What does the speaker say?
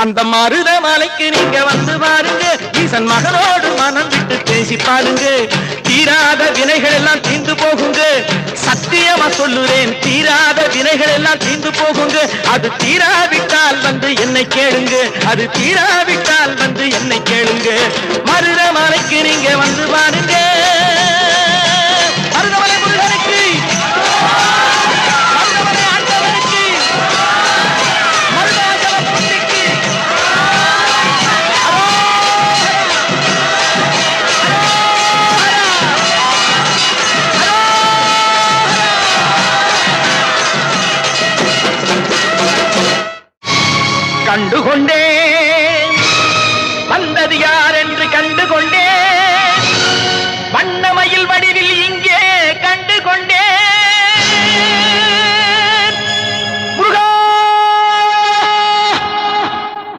அந்த மருத மலைக்கு நீங்க வந்து பாருங்க, ஈசன் மகனோடு மனம் விட்டு பேசி பாருங்க. தீராத வினைகள் எல்லாம் தீர்ந்து போகுங்க, சத்தியமா சொல்லுறேன், தீராத வினைகள் எல்லாம் தீர்ந்து போகுங்க. அது தீராவிட்டால் வந்து என்னை கேளுங்க, அது தீராவிட்டால் வந்து என்னை கேளுங்க. மருத மலைக்கு நீங்க வந்து பாருங்க. மருதமலை முருகனுக்கு, மருதமலை ஆண்டவனுக்கு, மருதாச்சலமூர்த்திக்கு கண்டுகொண்டேன், வந்தது யார் என்று கண்டுகொண்டேன். வண்ணமயில் வடிவில் இங்கே